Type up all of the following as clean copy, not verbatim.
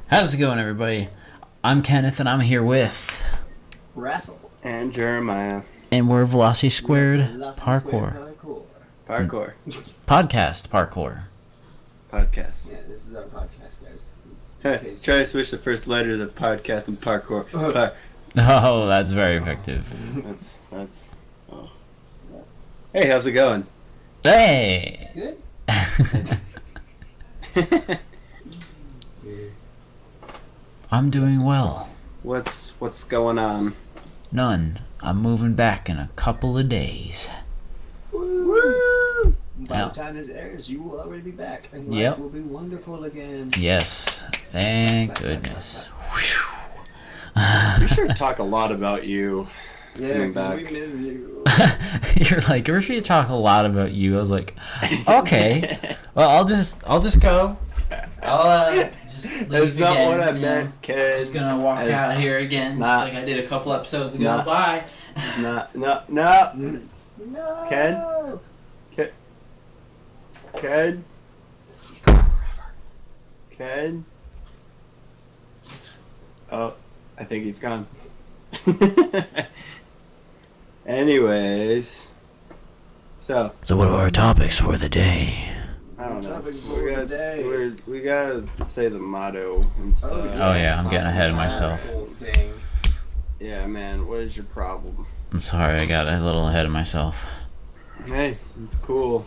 How's it going, everybody? I'm Kenneth, and I'm here with... Rassel. And Jeremiah. And we're Velocity Squared Velocity Parkour. Parkour. Podcast Parkour. Podcast. Yeah, this is our podcast, guys. Hey, try to switch the first letters of podcast and parkour. Oh, that's very effective. That's. Oh. Hey, how's it going? Hey! Good? I'm doing well. What's going on? None. I'm moving back in a couple of days. Woo! By Yeah. the time this airs, you will already be back, and Yep. life will be wonderful again. Yes. Thank goodness. We should talk a lot about you. Yeah, Coming 'cause back. we miss you. You're like, we're going to talk a lot about you. I was like, okay. Well, I'll just go. I'll just That's leave not again, what I you know. meant, kid. Just gonna walk It's out here again, just not- like I did a couple episodes ago. not- Bye. No. No! Ken? Ken? Ken? Oh, I think he's gone. Anyways. So, So, what are our topics for the day? I don't know. Topic for the day. We gotta say the motto and stuff. Oh, yeah, I'm getting ahead of myself. Whole thing. Yeah, man, what is your problem? I'm sorry, I got a little ahead of myself. Hey, it's cool.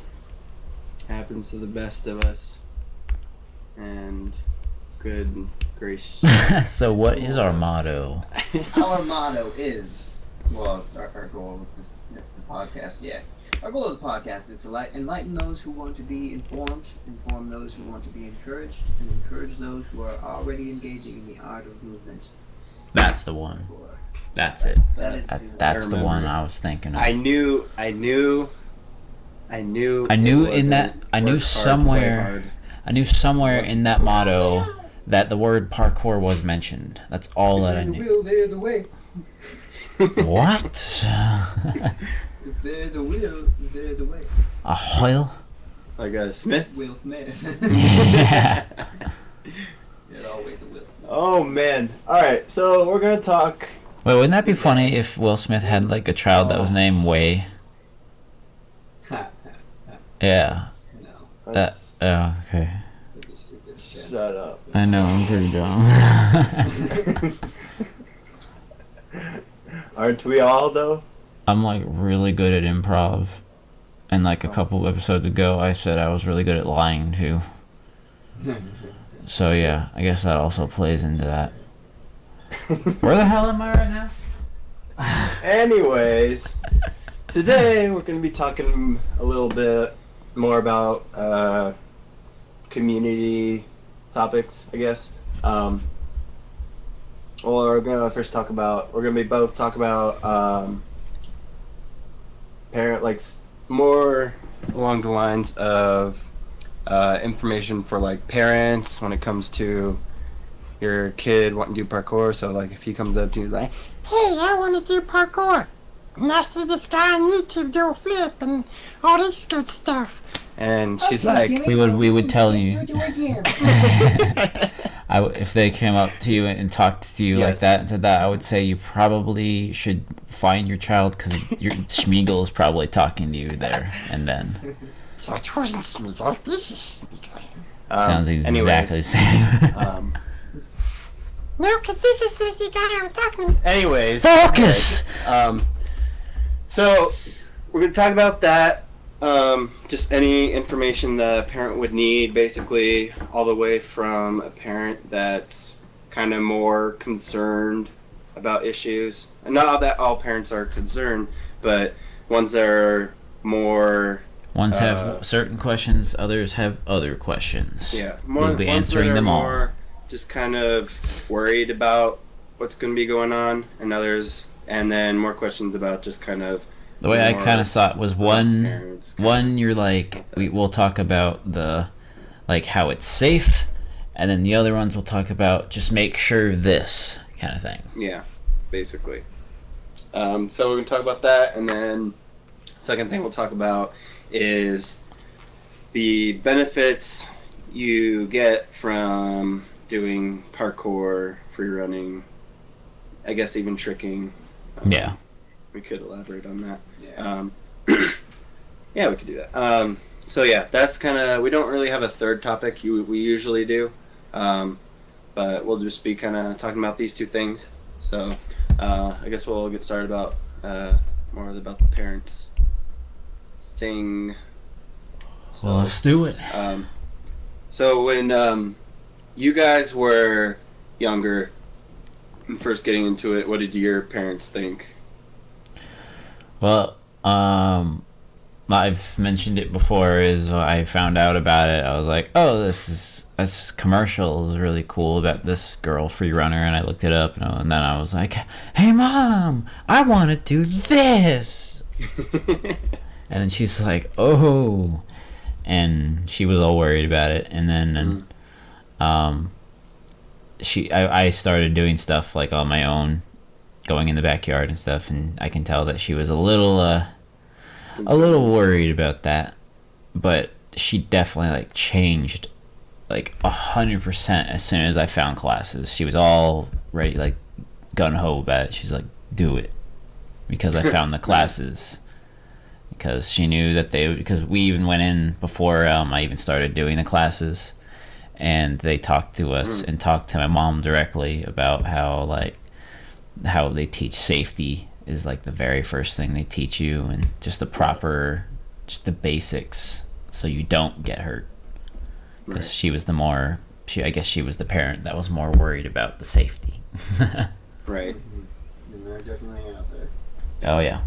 Happens to the best of us. And good gracious. So, what is our motto? Our motto is, well, it's our goal of the podcast, yeah. Our goal of the podcast is to enlighten those who want to be informed, inform those who want to be encouraged, and encourage those who are already engaging in the art of movement. That's the one. That's it. That is That's I the remember. one I was thinking of. I knew I it knew wasn't in that- I knew work hard, somewhere- play hard. I knew somewhere in that motto that the word parkour was mentioned. That's all that I If knew. they're the will, they're the way. What? If they're the will, they're the way. A hoil? Like a Smith? Will Smith. Yeah. It always a will. Oh man. Alright, so we're gonna talk. Wait, wouldn't that be funny if Will Smith had like a child that was named Way? Yeah. No, Let's Oh, okay. that'd be stupid. shut up. I know, I'm pretty dumb. Aren't we all though? I'm like really good at improv. And like a couple episodes ago, I said I was really good at lying too. So yeah, I guess that also plays into that. Where the hell am I right now? Anyways, today we're going to be talking a little bit more about community topics, I guess. Well, we're going to first talk about, we're going to be both talk about parent, like more along the lines of information for like parents when it comes to your kid wanting to do parkour. So like if he comes up to you like, Hey, I want to do parkour. And I see this guy on YouTube do a flip and all this good stuff. and she's like, We would tell you. Do it again. If they came up to you and talked to you like Yes. that and said that, I would say you probably should find your child because your Schmiegel is probably talking to you there and then. So it wasn't Smeagol, this is Smeagol. Sounds exactly anyways, the same. No, because this is the guy I was talking to. anyways, Focus! So we're gonna talk about that. Just any information that a parent would need, basically, all the way from a parent that's kind of more concerned about issues. And not that all parents are concerned, but ones that are more, Ones have certain questions, others have other questions. yeah, We'll be ones answering that are them all. more just kind of worried about what's going to be going on, and others, and then more questions about just kind of The way I more kind of saw it was one, parents. you're like, we'll talk about the, like how it's safe, and then the other ones we'll talk about just make sure this kind of thing. Yeah, basically. So we're going to talk about that, and then second thing we'll talk about is the benefits you get from doing parkour, free running, I guess even tricking. Yeah. We could elaborate on that. Yeah. Yeah, we could do that. So yeah, that's kind of, we don't really have a third topic. We usually do, but we'll just be kind of talking about these two things. So I guess we'll get started about more about the parents thing. So, Well, let's do it. so when you guys were younger and first getting into it, what did your parents think? Well, I've mentioned it before. Is when I found out about it, I was like, "Oh, this commercial is really cool about this girl free runner," and I looked it up, and then I was like, "Hey, Mom, I want to do this," and then she's like, "Oh," and she was all worried about it, and then I started doing stuff like on my own, going in the backyard and stuff, and I can tell that she was a little worried about that, but she definitely like changed like 100% as soon as I found classes. She was all ready, like gun ho about it. She's like, "Do it," because I found the classes. Because she knew that because we even went in before I even started doing the classes, and they talked to us and talked to my mom directly about how they teach safety is like the very first thing they teach you, and just the basics, so you don't get hurt. Because she was I guess she was the parent that was more worried about the safety. Right. And they're definitely out there. Oh yeah.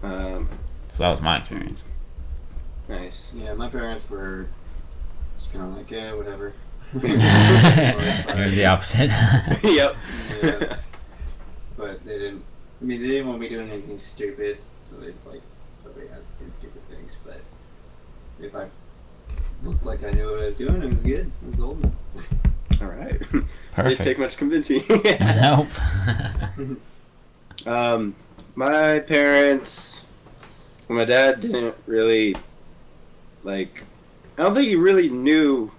Um, So that was my experience. nice. Yeah, my parents were just kind of like, yeah, whatever. It was the opposite. Yep. Yeah. But they didn't. I mean, they didn't want me doing anything stupid, so they like nobody has did stupid things. But if I looked like I knew what I was doing, it was good. It was golden. All right. Perfect. Didn't take much convincing. Nope. My parents, well, my dad didn't really, like, I don't think he really knew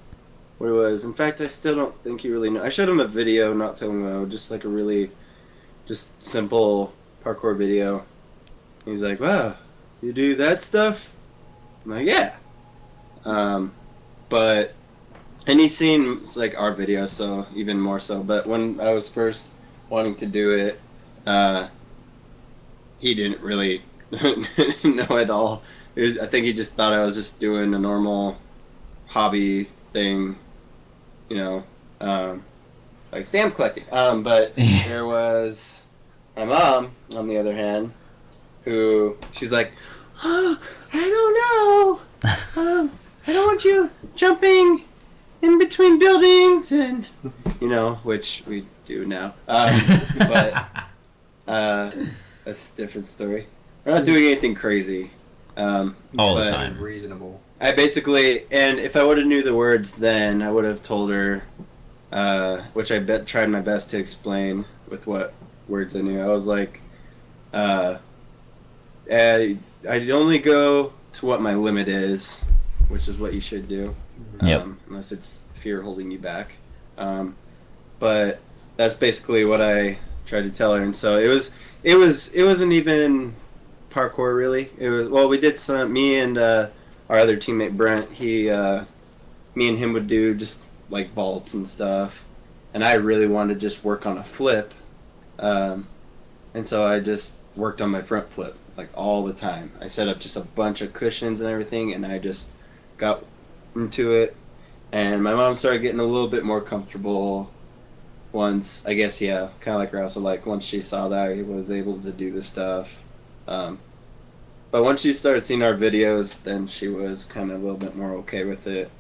what it was. In fact, I still don't think he really knew. I showed him a video not too long ago, just like a really, just simple parkour video. He was like, "Wow, you do that stuff?" I'm like, "Yeah." But, and he's seen, like, our videos, so even more so. But when I was first wanting to do it, he didn't really know at all. I think he just thought I was just doing a normal hobby thing, you know, like stamp collecting. But there was my mom, on the other hand, who she's like, "Oh, I don't know. I don't want you jumping in between buildings," and you know, which we do now. But that's a different story. We're not doing anything crazy. All the but time. Reasonable. I basically, and if I would have knew the words then, I would have told her, which I tried my best to explain with what words I knew. I was like, I'd only go to what my limit is, which is what you should do. Yep. Unless it's fear holding you back. But that's basically what I tried to tell her, and so it wasn't even parkour really. It was, well, we did some, me and our other teammate Brent, me and him would do just like vaults and stuff, and I really wanted to just work on a flip, and so I just worked on my front flip like all the time. I set up just a bunch of cushions and everything, and I just got into it, and my mom started getting a little bit more comfortable once, I guess, yeah, kind of like Rouse, like once she saw that I was able to do this stuff. But once she started seeing our videos, then she was kind of a little bit more okay with it.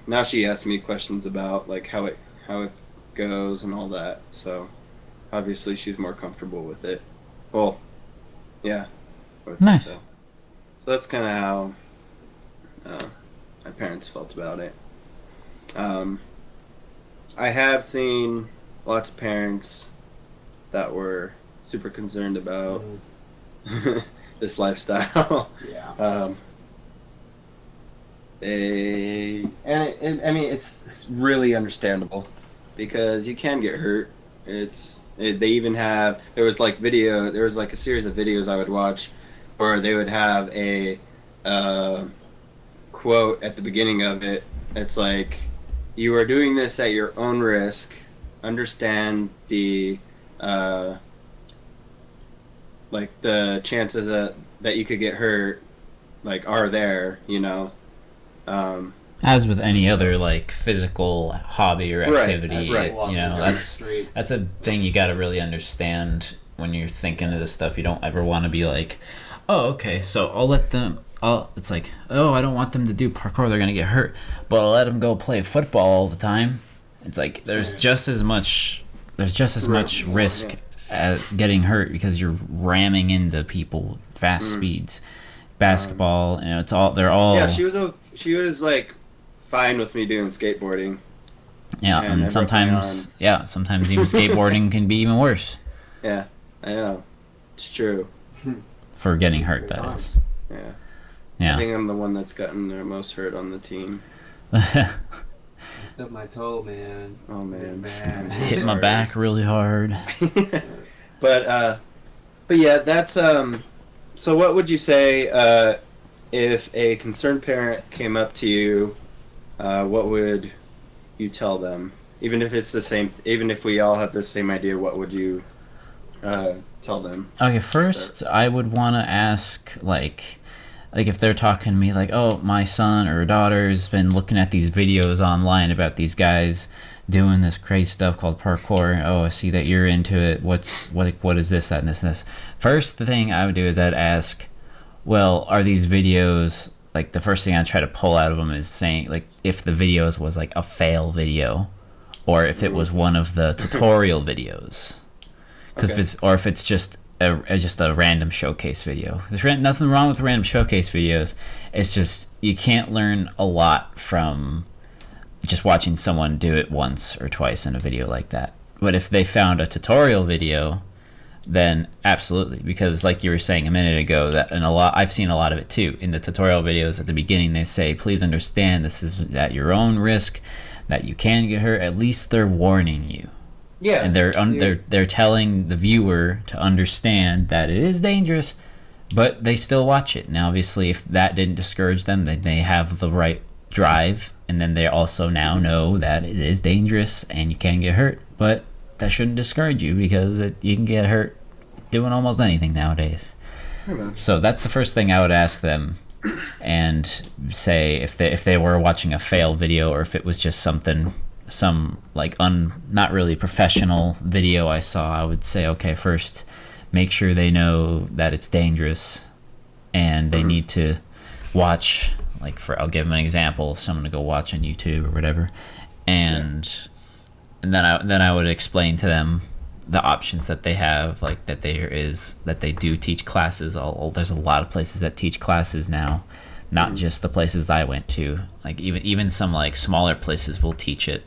Now she asks me questions about like how it goes and all that. So obviously she's more comfortable with it. Well, yeah. I would say Nice. So that's kind of how my parents felt about it. I have seen lots of parents that were super concerned about this lifestyle. Yeah. They And I mean, it's really understandable because you can get hurt. They even have there was like a series of videos I would watch where they would have a quote at the beginning of it. It's like, you are doing this at your own risk. Understand the like the chances that you could get hurt like are there, you know. As with any other like physical hobby or Right, activity, that's right. you know, Walking down the that's street. a thing you got to really understand when you're thinking of this stuff. You don't ever want to be like, oh, okay, so I'll let them. It's like, oh, I don't want them to do parkour; they're gonna get hurt. But I'll let them go play football all the time. It's like there's just as much risk at getting hurt because you're ramming into people fast speeds. Basketball, you know, it's all they're all Yeah, she was like fine with me doing skateboarding. yeah, and and I sometimes even skateboarding can be even worse Yeah, I know. It's true. for getting hurt. That is, Yeah. I yeah. think I'm the one that's gotten the most hurt on the team. Up my toe, man. Oh man. Hit my back really hard. But yeah, that's so what would you say if a concerned parent came up to you, what would you tell them? Even if it's the same, even if we all have the same idea, what would you tell them? Okay, first I would want to ask like if they're talking to me like, oh, my son or daughter's been looking at these videos online about these guys doing this crazy stuff called parkour. Oh, I see that you're into it. What is this, that, and this, and this? First, the thing I would do is I'd ask, well, are these videos, like the first thing I'd try to pull out of them is saying like if the videos was like a fail video or if it was one of the tutorial videos. Because if it's just a random showcase video. There's nothing wrong with random showcase videos. It's just you can't learn a lot from just watching someone do it once or twice in a video like that. But if they found a tutorial video, then absolutely, because like you were saying a minute ago, I've seen a lot of it too. In the tutorial videos at the beginning, they say, please understand this is at your own risk, that you can get hurt. At least they're warning you. Yeah. And they're telling the viewer to understand that it is dangerous, but they still watch it. Now, obviously, if that didn't discourage them, then they have the right drive, and then they also now know that it is dangerous and you can get hurt. But that shouldn't discourage you because you can get hurt doing almost anything nowadays. So that's the first thing I would ask them, and say if they were watching a fail video or if it was just some like not really professional video I saw, I would say, okay, first make sure they know that it's dangerous and they need to watch, like I'll give them an example of someone to go watch on YouTube or whatever, and then I would explain to them the options that they have, like that they do teach classes. There's a lot of places that teach classes now, not just the places I went to. Like even some like smaller places will teach it.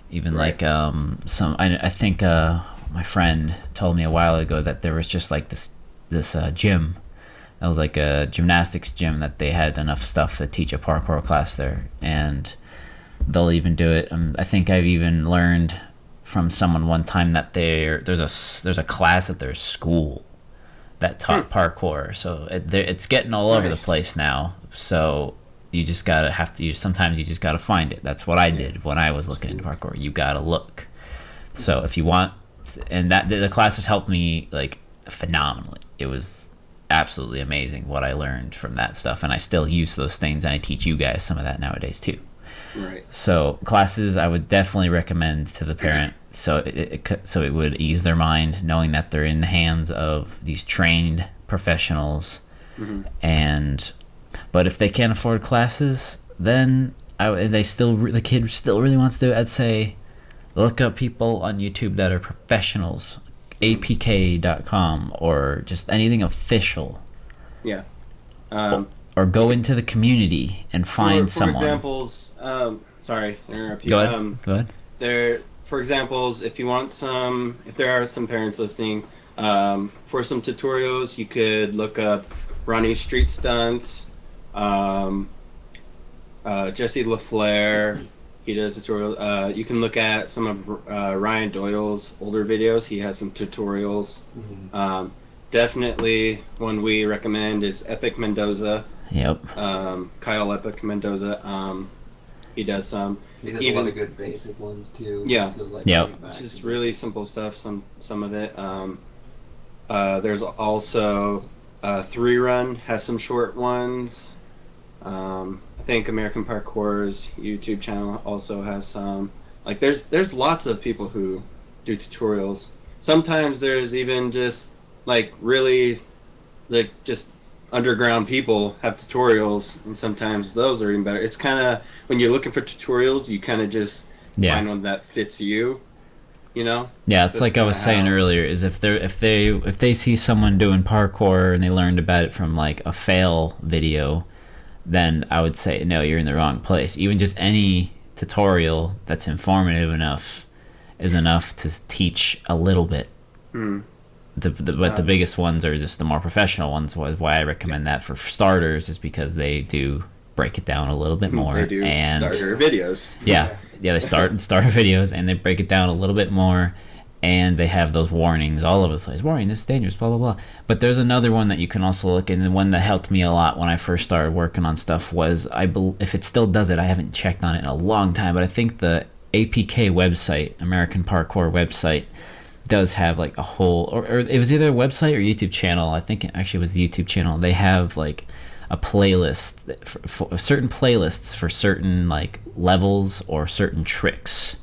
Even like I think my friend told me a while ago that there was just like this gym that was like a gymnastics gym that they had enough stuff to teach a parkour class there, and they'll even do it. I think I've even learned from someone one time that there's a class at their school that taught parkour, so it's getting all over the place now. So you just sometimes you just gotta find it. That's what I did when I was looking into parkour. You gotta look. So if you want, and that the classes helped me like phenomenally. It was absolutely amazing what I learned from that stuff, and I still use those things, and I teach you guys some of that nowadays too. Right. So classes I would definitely recommend to the parent, so it would ease their mind knowing that they're in the hands of these trained professionals. But if they can't afford classes, then the kid still really wants to do it, I'd say look up people on YouTube that are professionals, apk.com, or just anything official. Yeah. Or go into the community and find someone. For examples, sorry to interrupt you. Go ahead. For examples, if there are some parents listening, for some tutorials, you could look up Ronnie Street Stunts. Jesse LaFleur, he does tutorials. You can look at some of Ryan Doyle's older videos. He has some tutorials. Definitely one we recommend is Epic Mendoza. Yep. Kyle Epic Mendoza. He does some. He does a lot of good basic ones too. Yeah. Just to, like, Yep. bring it back It's just to really basics. simple stuff. Some of it. There's also 3Run has some short ones. I think American Parkour's YouTube channel also has some. Like there's lots of people who do tutorials. Sometimes there's even just like really like just underground people have tutorials, and sometimes those are even better. It's kind of when you're looking for tutorials, you kind of just find one that fits you. You know? Yeah, it's That's like I was kinda saying how- earlier. Is if they see someone doing parkour and they learned about it from like a fail video, then I would say no, you're in the wrong place. Even just any tutorial that's informative enough is enough to teach a little bit. Hmm. But the biggest ones are just the more professional ones. Why I recommend that for starters is because they do break it down a little bit more. They do and starter videos. yeah, they start videos and they break it down a little bit more, and they have those warnings all over the place. Warning, this is dangerous, blah blah blah. But there's another one that you can also look at, and the one that helped me a lot when I first started working on stuff was if it still does it, I haven't checked on it in a long time, but I think the APK website, American Parkour website, does have like a whole, or it was either a website or YouTube channel. I think it actually was the YouTube channel. They have like a playlist for certain playlists for certain like levels or certain tricks,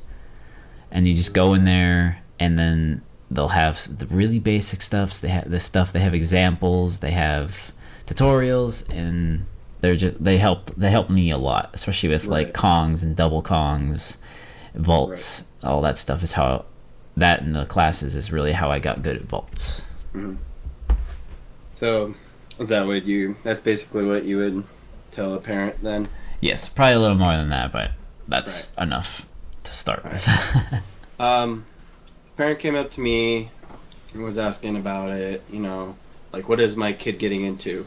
and you just go in there, and then they'll have the really basic stuff. They have this stuff. They have examples. They have tutorials, and they help me a lot, especially with like Right. Kongs and double Kongs, vaults. All that stuff is how that in the classes is really how I got good at vaults. So, is that what that's basically what you would tell a parent then? Yes, probably a little more than that, but that's enough to start with. A parent came up to me and was asking about it, like what is my kid getting into,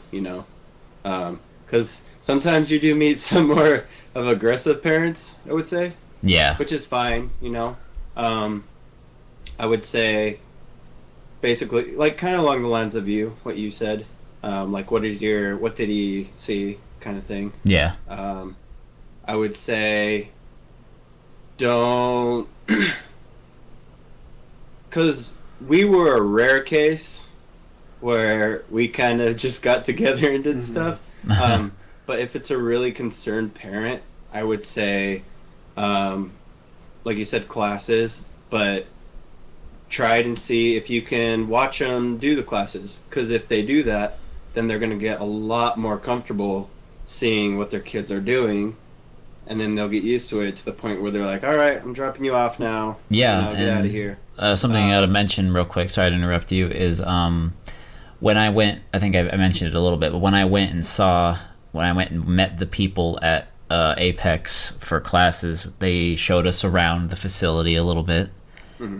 because sometimes you do meet some more of aggressive parents, I would say, Yeah. which is fine, I would say basically like kind of along the lines of what you said, like what did he see kind of thing. Yeah. I would say don't, because we were a rare case where we kind of just got together and did stuff. But if it's a really concerned parent, I would say, like you said, classes, but try it and see if you can watch them do the classes. Because if they do that, then they're going to get a lot more comfortable seeing what their kids are doing. And then they'll get used to it to the point where they're like, all right, I'm dropping you off now. Yeah, Get out of here. Something I got to mention real quick, sorry to interrupt you, is when I went, I think I mentioned it a little bit, but when I went and met the people at Apex for classes, they showed us around the facility a little bit,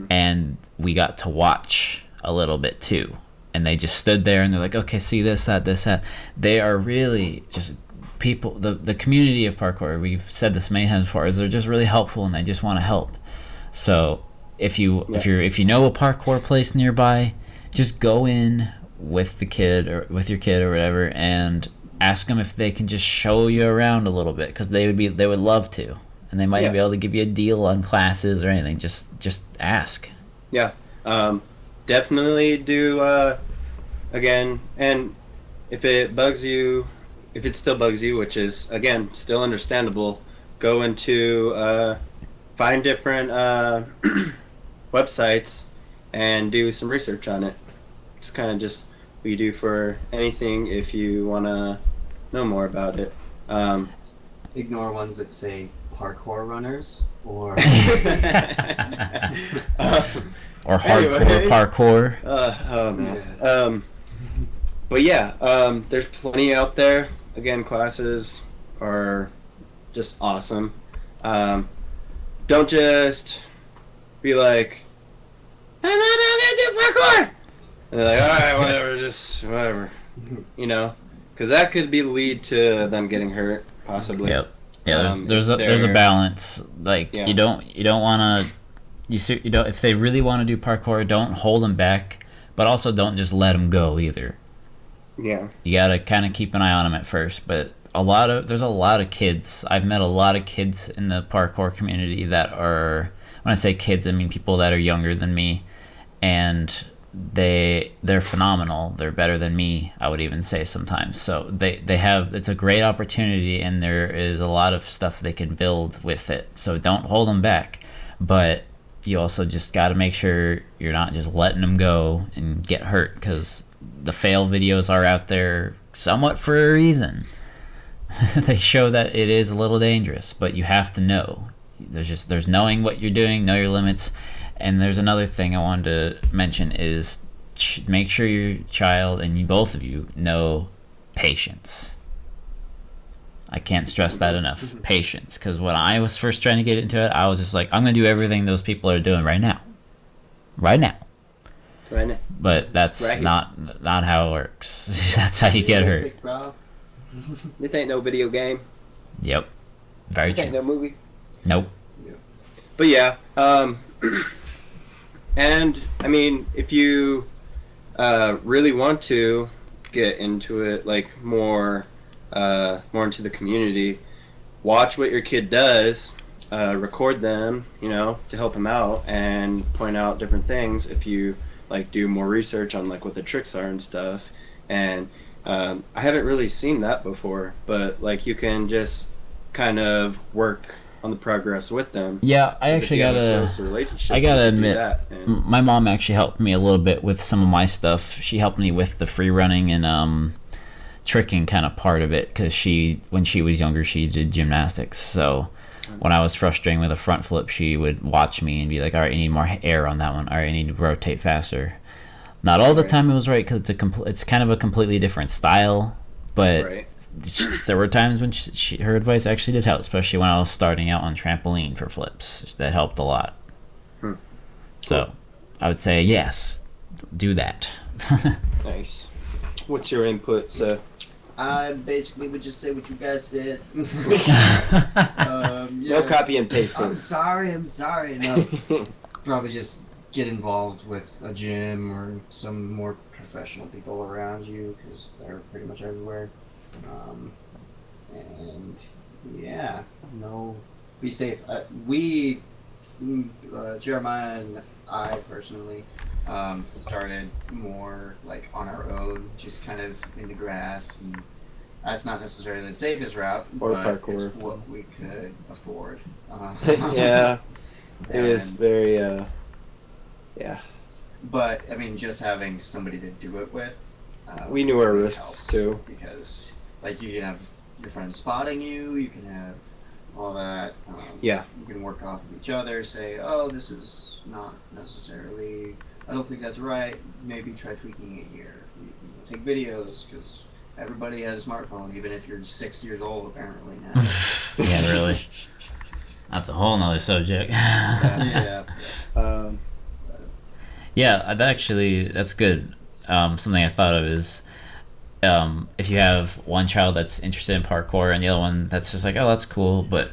and we got to watch a little bit too. And they just stood there and they're like, okay, see this, that, this, that. They are really just people, the community of parkour, we've said this many times before, is they're just really helpful and they just want to help. So if you know a parkour place nearby, just go in with the kid or with your kid or whatever and ask them if they can just show you around a little bit, because they would love to, and they might be able to give you a deal on classes or anything. Just ask. Yeah, definitely do. Again, and if it still bugs you, which is again still understandable, go into find different websites and do some research on it. It's kind of just what you do for anything if you want to know more about it. Ignore ones that say parkour runners or Or hardcore Anyways. parkour. Oh man. Yes. But yeah, there's plenty out there. Again, classes are just awesome. Don't just be like, I'm not gonna do parkour. And they're like, all right, whatever, just whatever, because that could lead to them getting hurt, possibly. Yep. Yeah, there's a balance. Like Yeah. you don't want to you don't if they really want to do parkour, don't hold them back, but also don't just let them go either. Yeah. You gotta kind of keep an eye on them at first. But there's a lot of kids. I've met a lot of kids in the parkour community that are, when I say kids, I mean people that are younger than me, and they're phenomenal. They're better than me, I would even say sometimes. So they have, it's a great opportunity, and there is a lot of stuff they can build with it. So don't hold them back, but you also just got to make sure you're not just letting them go and get hurt, because the fail videos are out there somewhat for a reason. They show that it is a little dangerous, but you have to know. There's knowing what you're doing, know your limits. And there's another thing I wanted to mention is make sure your child and both of you know patience. I can't stress that enough. Patience. Because when I was first trying to get into it, I was just like, I'm going to do everything those people are doing right now. Right now. Right now. But that's Right. not how it works. That's how you get hurt. Realistic, bro. This ain't no video game. Yep. Very This ain't true. no movie. Nope. But yeah, and I mean, if you really want to get into it, like more into the community, watch what your kid does, record them, to help them out and point out different things. If you like do more research on like what the tricks are and stuff, and I haven't really seen that before, but like you can just kind of work on the progress with them. Yeah, I 'Cause if actually you have a gotta. close relationship, I gotta you can do admit, that, and- my mom actually helped me a little bit with some of my stuff. She helped me with the free running and tricking kind of part of it, because when she was younger, she did gymnastics. So when I was frustrating with a front flip, she would watch me and be like, all right, you need more air on that one. All right, you need to rotate faster. Not all the Right. time it was right, because it's kind of a completely different style. But Right. there were times when her advice actually did help, especially when I was starting out on trampoline for flips. That helped a lot. So I would say yes, do that. Nice. What's your input, so? I basically would just say what you guys said. No Yeah. copy and paste. I'm sorry. No, probably just get involved with a gym or some more professional people around you, because they're pretty much everywhere. And yeah, be safe. Jeremiah and I personally started more like on our own, just kind of in the grass, and that's not necessarily the safest route, Or but parkour. it's what we could afford. Yeah, it is And- very, yeah. But I mean, just having somebody to do it with, We knew our really risks, helps, too. because like you can have your friends spotting you, you can have all that. Yeah. You can work off of each other. Say, oh, this is not necessarily. I don't think that's right. Maybe try tweaking it here. You take videos, because everybody has a smartphone, even if you're 6 years old, apparently now. Yeah, really. That's a whole nother subject. Yeah. Yeah, that's good. Something I thought of is if you have one child that's interested in parkour and the other one that's just like, oh, that's cool, but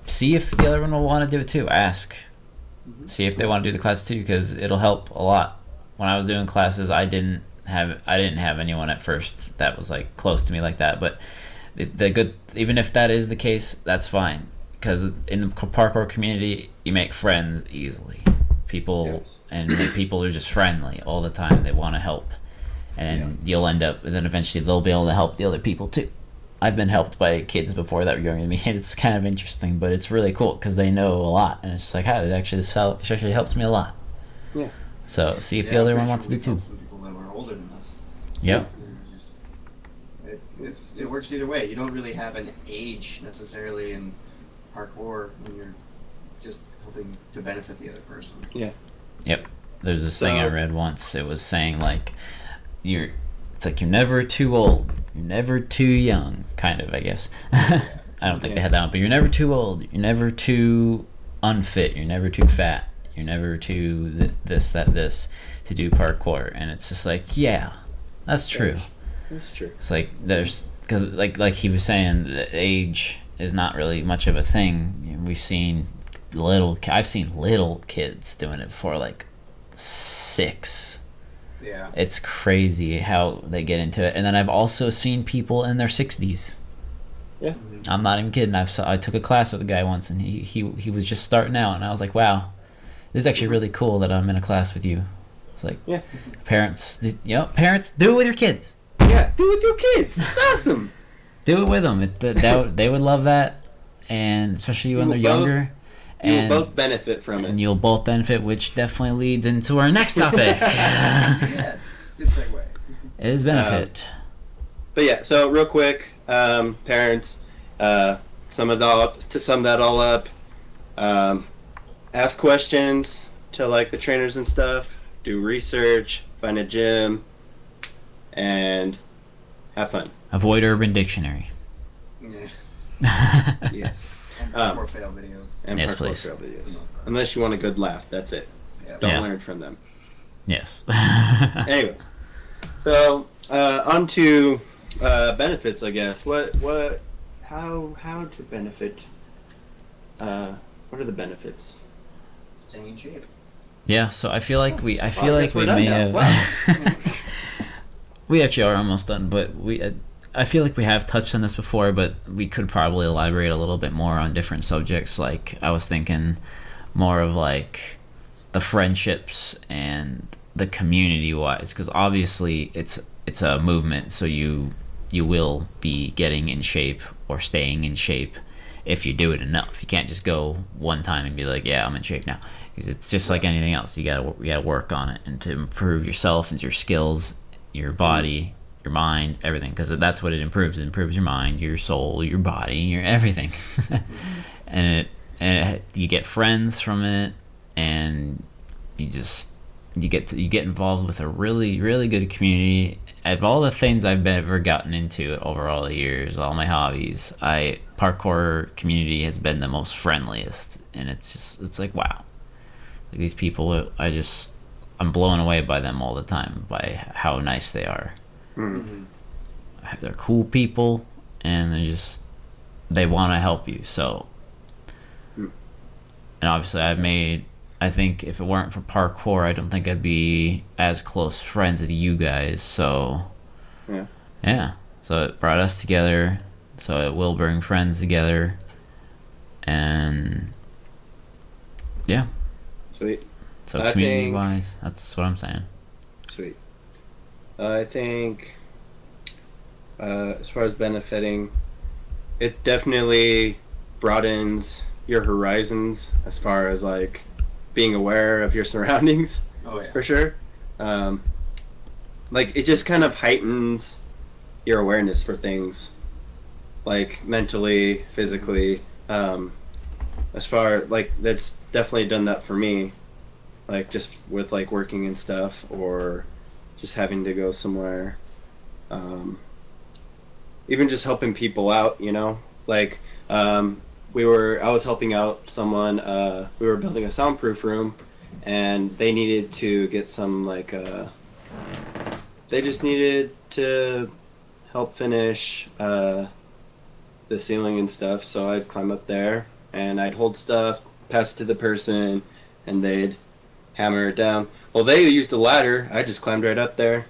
see if the other one will want to do it too. Ask. See if they want to do the class too, because it'll help a lot. When I was doing classes, I didn't have anyone at first that was like close to me like that, but the good, even if that is the case, that's fine, because in the parkour community you make friends easily. People Yes. and like, people are just friendly all the time. They want to help, and you'll end up, and then eventually they'll be able to help the other people too. I've been helped by kids before that were younger than me, and it's kind of interesting, but it's really cool because they know a lot, and it's just like, this actually helps me a lot. Yeah. So see if the Yeah, other I'm one pretty wants to sure do too. we've helped some people that were older than us. Yep. It works either way. You don't really have an age necessarily in parkour when you're just helping to benefit the other person. There's this thing I So- read once. It was saying like, it's like you're never too old, you're never too young, kind of, I guess. I don't think they had that one, but you're never too old, you're never too unfit, you're never too fat, you're never too this to do parkour. And it's just like, yeah, that's true. That's true. It's like there's because like he was saying, the age is not really much of a thing. We've seen I've seen little kids doing it before, like 6. Yeah. It's crazy how they get into it. And then I've also seen people in their 60s. Yeah. I'm not even kidding. I took a class with a guy once, and he was just starting out, and I was like, wow, this is actually really cool that I'm in a class with you. It's like, Yeah. parents, parents, do it with your kids. Yeah, do it with your kids. It's awesome. Do it with them. They would love that, and especially when they're younger. You'll both benefit from it. And you'll both benefit, which definitely leads into our next topic. Yes. Good segue. Is benefit. But yeah, so real quick, parents, to sum that all up, ask questions to like the trainers and stuff, do research, find a gym, and have fun. Avoid Urban Dictionary. Yeah. Yes. And parkour fail videos. And Yes, parkour please. trail videos. Unless you want a good laugh, that's it. Yeah. Don't Yeah. learn from them. Yes. Anyways, so on to benefits, I guess. How to benefit? What are the benefits? Staying in shape. Yeah, so I feel like we I guess we're may done have. now. Wow. We actually are almost done, but I feel like we have touched on this before, but we could probably elaborate a little bit more on different subjects. Like I was thinking more of like the friendships and the community wise, because obviously it's a movement, so you will be getting in shape or staying in shape if you do it enough. You can't just go one time and be like, yeah, I'm in shape now, because it's just like anything else. You gotta work on it and to improve yourself and your skills, your body, your mind, everything, because that's what it improves. It improves your mind, your soul, your body, your everything. and you get friends from it, and you get involved with a really, really good community. Of all the things I've ever gotten into over all the years, all my hobbies, parkour community has been the most friendliest, and it's like, wow, like these people, I'm blown away by them all the time, by how nice they are. Mm-hmm. They're cool people, and they want to help you. So, and obviously I think if it weren't for parkour, I don't think I'd be as close friends with you guys. So, yeah. So it brought us together. So it will bring friends together, and yeah. Sweet. So I community wise, that's what I'm saying. Sweet. I think, as far as benefiting, it definitely broadens your horizons as far as like being aware of your surroundings. Oh yeah. For sure. Like it just kind of heightens your awareness for things, like mentally, physically. As far like that's definitely done that for me, like just with like working and stuff, or just having to go somewhere. Even just helping people out, like I was helping out someone. We were building a soundproof room, and they needed to get some like they just needed to help finish the ceiling and stuff. So I'd climb up there and I'd hold stuff, pass it to the person, and they'd hammer it down. Well, they used a ladder. I just climbed right up there,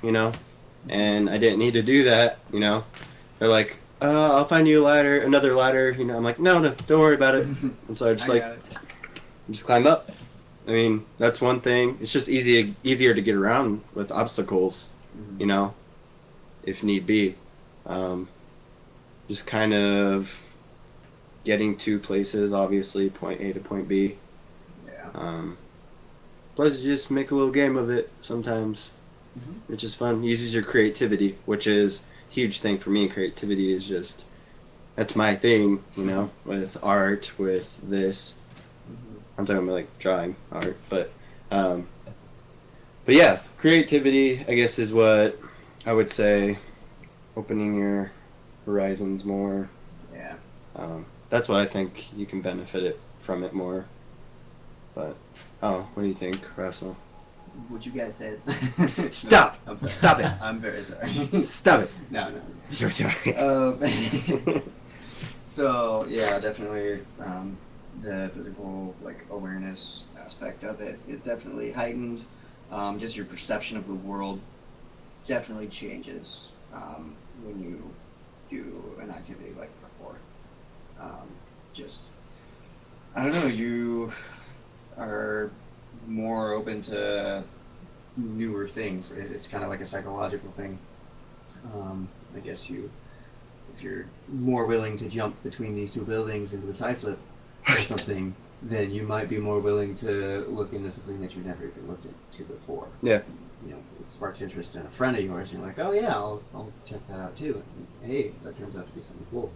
and I didn't need to do that, They're like, I'll find you another ladder, I'm like, no, don't worry about it. And so I just climb up. I mean, that's one thing. It's just easier to get around with obstacles, if need be. Just kind of getting to places, obviously, point A to point B. Yeah. Plus, you just make a little game of it sometimes. Mm-hmm. Which is fun. Uses your creativity, which is a huge thing for me. Creativity is that's my thing, with art, with this. I'm talking about like drawing art, but yeah, creativity, I guess, is what I would say. Opening your horizons more. Yeah. That's what I think you can benefit it from it more. But what do you think, Russell? What you guys said. Stop! No, I'm sorry. Stop it! I'm very sorry. Stop it! No. You're right. So yeah, definitely the physical like awareness aspect of it is definitely heightened. Just your perception of the world definitely changes when you do an activity like parkour. Just I don't know, you are more open to newer things. It's kind of like a psychological thing. I guess if you're more willing to jump between these two buildings into a side flip or something, then you might be more willing to look into something that you've never even looked into before. Yeah. You know, it sparks interest in a friend of yours, and you're like, oh yeah, I'll check that out too. And hey, that turns out to be something cool.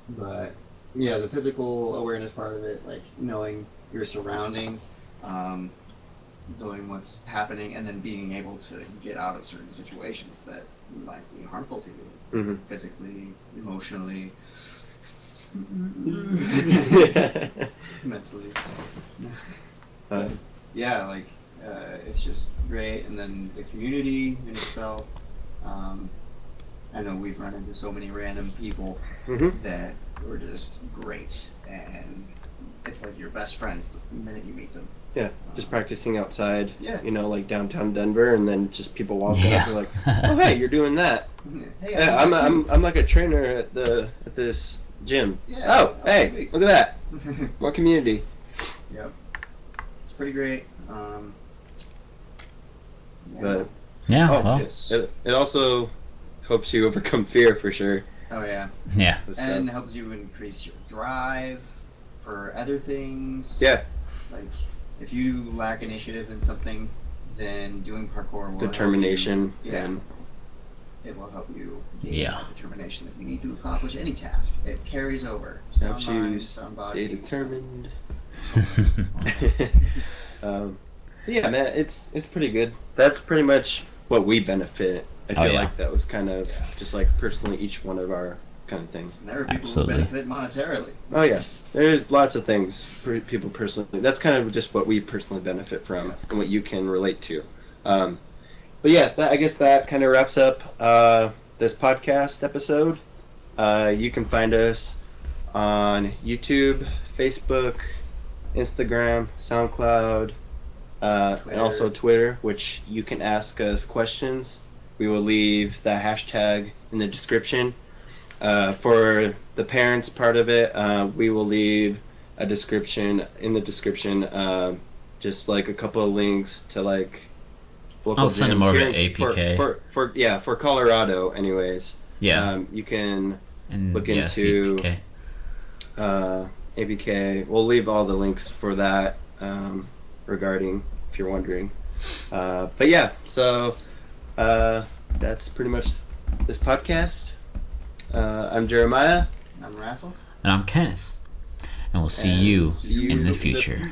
But yeah, the physical awareness part of it, like knowing your surroundings, knowing what's happening, and then being able to get out of certain situations that might be harmful to you, Mm-hmm. physically, emotionally, mentally. Yeah, like it's just great, and then the community in itself. I know we've run into so many random people Mm-hmm. that were just great, and it's like your best friends the minute you meet them. Yeah, just practicing outside. Yeah. You know, like downtown Denver, and then just people walking Yeah. up and like, "Oh, hey, you're doing that." Hey, Yeah, I'm like a trainer at this gym. Yeah. Oh, hey, sweet. look at that. More community. Yep. It's pretty great. Yeah. But Yeah. oh, Well, it also helps you overcome fear for sure. Oh yeah. yeah. This And stuff. helps you increase your drive for other things. Yeah, Like if you lack initiative in something, then doing parkour will determination help you, yeah, and it will help you gain Yeah. that determination that you need to accomplish any task. It carries over. Some helps you mind, some stay body. determined. Yeah, man, it's pretty good. That's pretty much what we benefit. I Oh, feel yeah. like that was kind of just like personally each one of our kind of things. And there are people Absolutely. who benefit monetarily. Oh yeah, there's lots of things for people personally. That's kind of just what we personally benefit from and what you can relate to. But yeah, I guess that kind of wraps up this podcast episode. You can find us on YouTube, Facebook, Instagram, SoundCloud, and also Twitter, which you can ask us questions. We will leave the hashtag in the description. For the parents part of it, we will leave a description in the description, just like a couple of links to like local I'll send them gyms over here to APK. for Colorado, anyways. Yeah. You can And look yeah, into CPK. APK. We'll leave all the links for that regarding if you're wondering. But yeah, so that's pretty much this podcast. I'm Jeremiah. I'm Rassel. And I'm Kenneth. And we'll see And you see you in the in the future.